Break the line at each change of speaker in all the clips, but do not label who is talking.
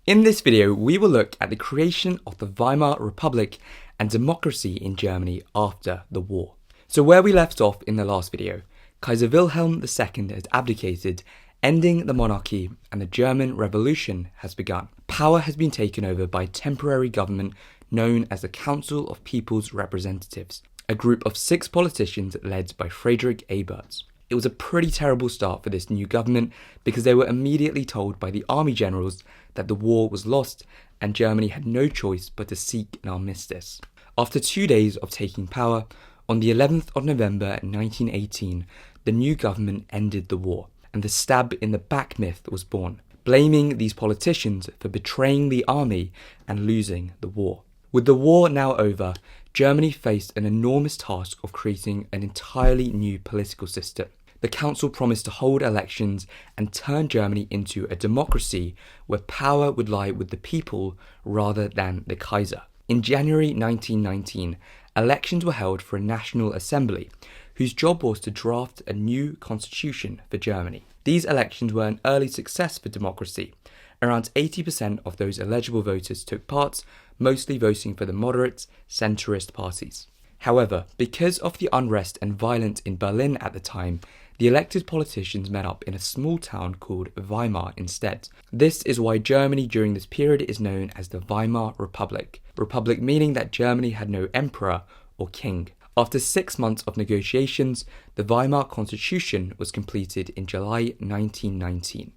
In this video, we will look at the creation of the Weimar Republic and democracy in Germany after the war. So where we left off in the last video, Kaiser Wilhelm II has abdicated, ending the monarchy, and the German Revolution has begun. Power has been taken over by a temporary government known as the Council of People's Representatives, a group of 6 politicians led by Friedrich Ebert. It was a pretty terrible start for this new government because they were immediately told by the army generals that the war was lost and Germany had no choice but to seek an armistice. After 2 days of taking power, on the 11th of November 1918, the new government ended the war, and the stab in the back myth was born, blaming these politicians for betraying the army and losing the war. With the war now over, Germany faced an enormous task of creating an entirely new political system. The council promised to hold elections and turn Germany into a democracy where power would lie with the people rather than the Kaiser. In January 1919, elections were held for a national assembly, whose job was to draft a new constitution for Germany. These elections were an early success for democracy. Around 80% of those eligible voters took part, mostly voting for the moderate, centrist parties. However, because of the unrest and violence in Berlin at the time, the elected politicians met up in a small town called Weimar instead. This is why Germany during this period is known as the Weimar Republic. Republic meaning that Germany had no emperor or king. After 6 months of negotiations, the Weimar Constitution was completed in July 1919.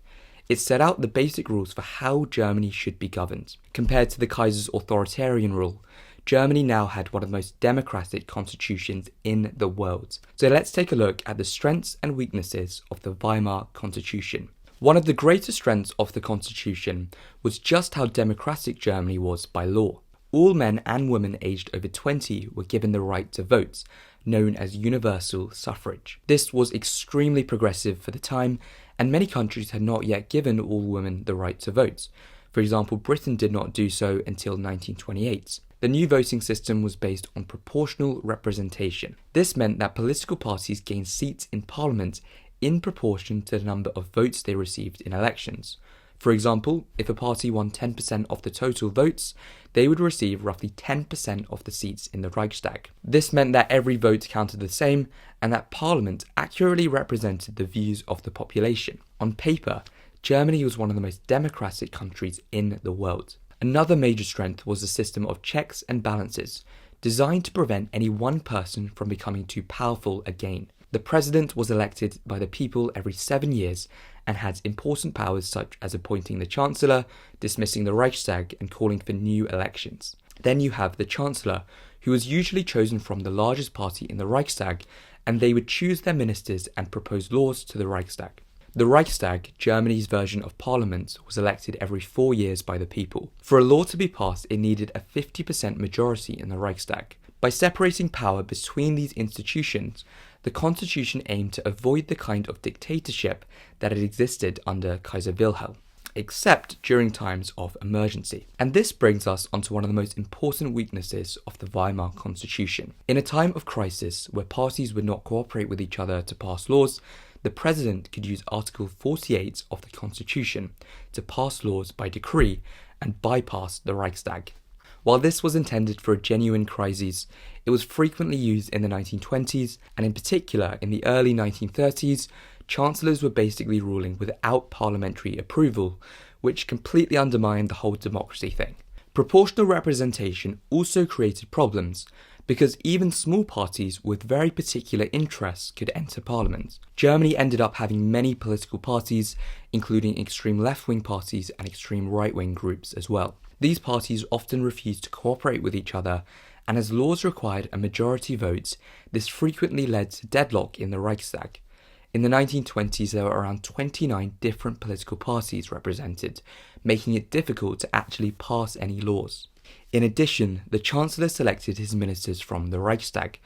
It set out the basic rules for how Germany should be governed. Compared to the Kaiser's authoritarian rule, Germany now had one of the most democratic constitutions in the world. So let's take a look at the strengths and weaknesses of the Weimar Constitution. One of the greatest strengths of the constitution was just how democratic Germany was by law. All men and women aged over 20 were given the right to vote, known as universal suffrage. This was extremely progressive for the time, and many countries had not yet given all women the right to vote. For example, Britain did not do so until 1928. The new voting system was based on proportional representation. This meant that political parties gained seats in parliament in proportion to the number of votes they received in elections. For example, if a party won 10% of the total votes, they would receive roughly 10% of the seats in the Reichstag. This meant that every vote counted the same and that parliament accurately represented the views of the population. On paper, Germany was one of the most democratic countries in the world. Another major strength was the system of checks and balances, designed to prevent any one person from becoming too powerful again. The president was elected by the people every 7 years and had important powers such as appointing the chancellor, dismissing the Reichstag, and calling for new elections. Then you have the chancellor, who was usually chosen from the largest party in the Reichstag, and they would choose their ministers and propose laws to the Reichstag. The Reichstag, Germany's version of parliament, was elected every 4 years by the people. For a law to be passed, it needed a 50% majority in the Reichstag. By separating power between these institutions, the constitution aimed to avoid the kind of dictatorship that had existed under Kaiser Wilhelm, except during times of emergency. And this brings us onto one of the most important weaknesses of the Weimar Constitution. In a time of crisis, where parties would not cooperate with each other to pass laws, the president could use Article 48 of the Constitution to pass laws by decree and bypass the Reichstag. While this was intended for a genuine crisis, it was frequently used in the 1920s, and in particular in the early 1930s, chancellors were basically ruling without parliamentary approval, which completely undermined the whole democracy thing. Proportional representation also created problems, because even small parties with very particular interests could enter parliament. Germany ended up having many political parties, including extreme left-wing parties and extreme right-wing groups as well. These parties often refused to cooperate with each other, and as laws required a majority vote, this frequently led to deadlock in the Reichstag. In the 1920s, there were around 29 different political parties represented, making it difficult to actually pass any laws. In addition, the Chancellor selected his ministers from the Reichstag,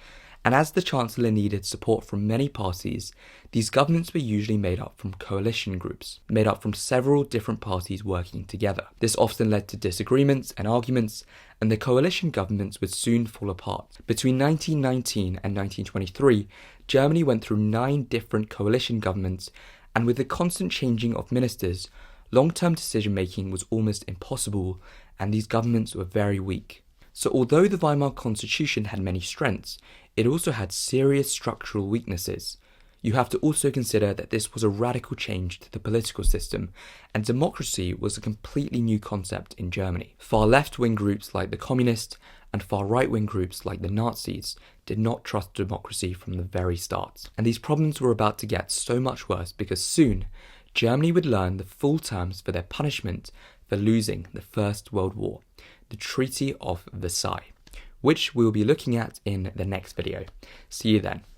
and as the Chancellor needed support from many parties, these governments were usually made up from coalition groups, made up from several different parties working together. This often led to disagreements and arguments, and the coalition governments would soon fall apart. Between 1919 and 1923, Germany went through 9 different coalition governments, and with the constant changing of ministers, long-term decision-making was almost impossible, and these governments were very weak. So although the Weimar Constitution had many strengths, it also had serious structural weaknesses. You have to also consider that this was a radical change to the political system, and democracy was a completely new concept in Germany. Far left-wing groups like the Communists and far right-wing groups like the Nazis did not trust democracy from the very start. And these problems were about to get so much worse because soon, Germany would learn the full terms for their punishment for losing the First World War, the Treaty of Versailles, which we'll be looking at in the next video. See you then.